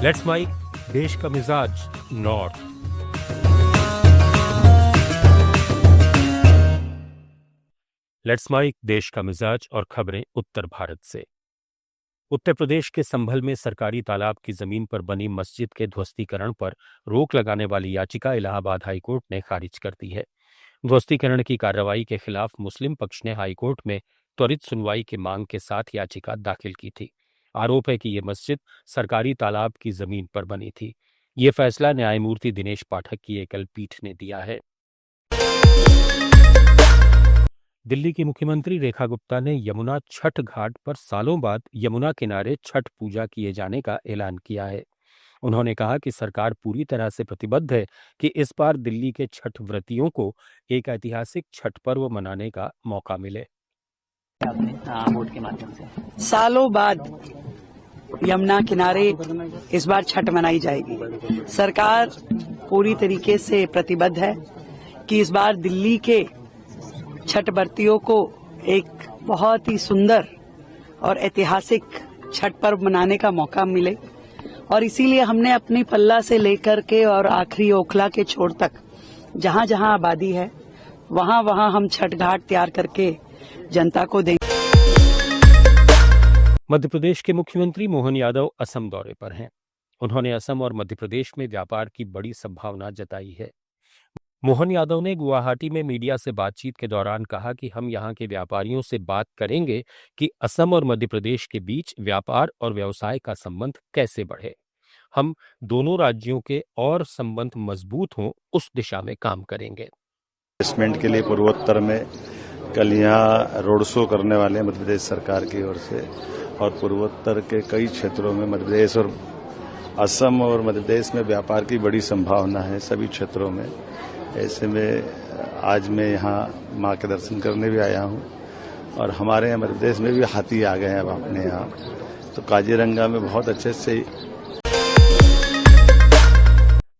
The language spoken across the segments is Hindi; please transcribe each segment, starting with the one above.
लेट्स माइक देश का मिजाज नॉर्थ। लेट्स माइक देश का मिजाज और खबरें उत्तर भारत से। उत्तर प्रदेश के संभल में सरकारी तालाब की जमीन पर बनी मस्जिद के ध्वस्तीकरण पर रोक लगाने वाली याचिका इलाहाबाद हाईकोर्ट ने खारिज कर दी है। ध्वस्तीकरण की कार्रवाई के खिलाफ मुस्लिम पक्ष ने हाईकोर्ट में त्वरित सुनवाई की मांग के साथ याचिका दाखिल की थी। आरोप है कि यह मस्जिद सरकारी तालाब की जमीन पर बनी थी। ये फैसला न्यायमूर्ति दिनेश पाठक की एकल पीठ ने दिया है। दिल्ली की मुख्यमंत्री रेखा गुप्ता ने यमुना छठ घाट पर सालों बाद यमुना किनारे छठ पूजा किए जाने का ऐलान किया है। उन्होंने कहा कि सरकार पूरी तरह से प्रतिबद्ध है कि इस बार दिल्ली के छठ व्रतियों को एक ऐतिहासिक छठ पर्व मनाने का मौका मिले। वोट के माध्यम से सालों बाद यमुना किनारे इस बार छठ मनाई जाएगी। सरकार पूरी तरीके से प्रतिबद्ध है कि इस बार दिल्ली के छठ व्रतियों को एक बहुत ही सुंदर और ऐतिहासिक छठ पर्व मनाने का मौका मिले, और इसीलिए हमने अपनी पल्ला से लेकर के और आखिरी ओखला के छोर तक जहां जहां आबादी है वहां वहां हम छठ घाट तैयार करके जनता को देंगे। मध्य प्रदेश के मुख्यमंत्री मोहन यादव असम दौरे पर हैं। उन्होंने असम और मध्य प्रदेश में व्यापार की बड़ी संभावना जताई है। मोहन यादव ने गुवाहाटी में मीडिया से बातचीत के दौरान कहा कि हम यहां के व्यापारियों से बात करेंगे कि असम और मध्य प्रदेश के बीच व्यापार और व्यवसाय का संबंध कैसे बढ़े। हम दोनों राज्यों के और संबंध मजबूत हों उस दिशा में काम करेंगे। इन्वेस्टमेंट के लिए पूर्वोत्तर में कल यहाँ रोड शो करने वाले मध्य प्रदेश सरकार की ओर से, और पूर्वोत्तर के कई क्षेत्रों में मध्य प्रदेश और असम और मध्य प्रदेश में व्यापार की बड़ी संभावना है सभी क्षेत्रों में। ऐसे में आज मैं यहाँ माँ के दर्शन करने भी आया हूँ, और हमारे यहाँ मध्य प्रदेश में भी हाथी आ गए हैं अब अपने यहाँ, तो काजीरंगा में बहुत अच्छे से।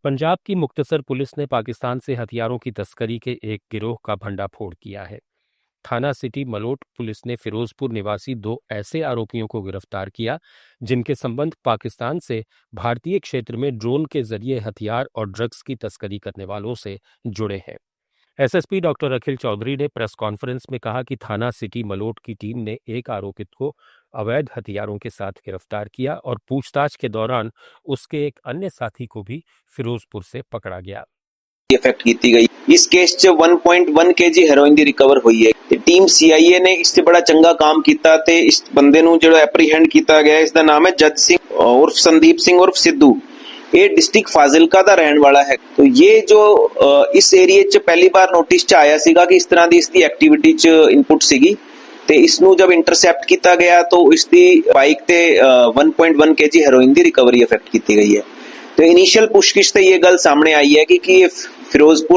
पंजाब की मुक्तसर पुलिस ने पाकिस्तान से हथियारों की तस्करी के एक गिरोह का भंडाफोड़ किया है। थाना सिटी मलोट पुलिस ने फिरोजपुर निवासी 2 ऐसे आरोपियों को गिरफ्तार किया जिनके संबंध पाकिस्तान से भारतीय क्षेत्र में ड्रोन के जरिए हथियार और ड्रग्स की तस्करी करने वालों से जुड़े हैं। एसएसपी डॉक्टर अखिल चौधरी ने प्रेस कॉन्फ्रेंस में कहा कि थाना सिटी मलोट की टीम ने एक आरोपित को अवैध हथियारों के साथ गिरफ्तार किया और पूछताछ के दौरान उसके एक अन्य साथी को भी फिरोजपुर से पकड़ा गया। इफेक्ट की गई इस केस च 1.1 केजी हेरोइन दी रिकवर हुई है ते टीम सीआईए ने इससे बड़ा चंगा काम किया ते इस बंदे नु जो एप्रीहेंड किया गया इसका नाम है जज सिंह उर्फ संदीप सिंह उर्फ सिद्धू। ये डिस्ट्रिक्ट फाजिलका दा रहने वाला है। तो ये जो इस एरिया च पहली बार नोटिस च आया सीगा कि इस तरह दी इसकी एक्टिविटी च इनपुट सीगी ते इसनु जब इंटरसेप्ट किया गया तो इसकी बाइक ते 1.1 केजी हेरोइन दी रिकवरी इफेक्ट की गई है। तो इनिशियल पुछगिछ से ये गल सामने आई है कि फिरोजपुर।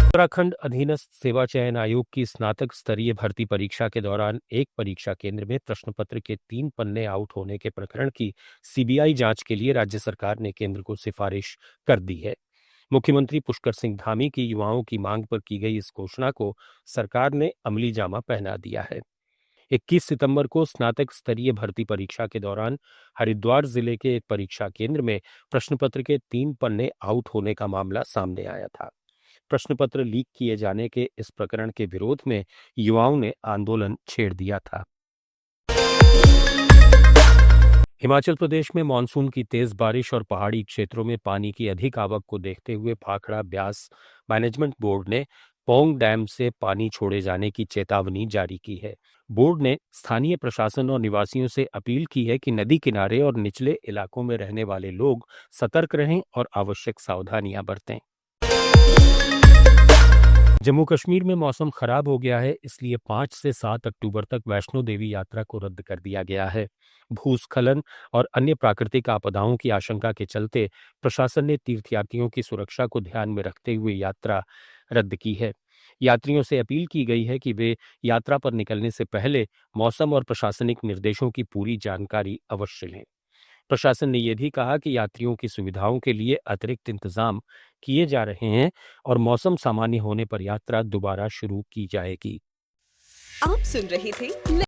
उत्तराखंड अधीनस्थ सेवा चयन आयोग की स्नातक स्तरीय भर्ती परीक्षा के दौरान एक परीक्षा केंद्र में प्रश्न पत्र के 3 पन्ने आउट होने के प्रकरण की सीबीआई जांच के लिए राज्य सरकार ने केंद्र को सिफारिश कर दी है। मुख्यमंत्री पुष्कर सिंह धामी की युवाओं की मांग पर की गई इस घोषणा को सरकार ने अमली जामा पहना दिया है। 21 सितंबर को स्नातक स्तरीय भर्ती परीक्षा के दौरान हरिद्वार जिले के एक परीक्षा केंद्र में प्रश्न पत्र के 3 पन्ने आउट होने का मामला सामने आया था। प्रश्न पत्र लीक किए जाने के इस प्रकरण के विरोध में युवाओं ने आंदोलन छेड़ दिया था। हिमाचल प्रदेश में मानसून की तेज बारिश और पहाड़ी क्षेत्रों में पानी की अधिक आवक को देखते हुए भाखड़ा ब्यास मैनेजमेंट बोर्ड ने पौंग डैम से पानी छोड़े जाने की चेतावनी जारी की है। बोर्ड ने स्थानीय प्रशासन और निवासियों से अपील की है कि नदी किनारे और निचले इलाकों में रहने वाले लोग सतर्क रहें और आवश्यक सावधानियां बरतें। जम्मू कश्मीर में मौसम खराब हो गया है, इसलिए 5 से 7 अक्टूबर तक वैष्णो देवी यात्रा को रद्द कर दिया गया है। भूस्खलन और अन्य प्राकृतिक आपदाओं की आशंका के चलते प्रशासन ने तीर्थयात्रियों की सुरक्षा को ध्यान में रखते हुए यात्रा रद्द की है। यात्रियों से अपील की गई है कि वे यात्रा पर निकलने से पहले मौसम और प्रशासनिक निर्देशों की पूरी जानकारी अवश्य लें। प्रशासन ने यह भी कहा कि यात्रियों की सुविधाओं के लिए अतिरिक्त इंतजाम किए जा रहे हैं और मौसम सामान्य होने पर यात्रा दोबारा शुरू की जाएगी। आप सुन रहे थे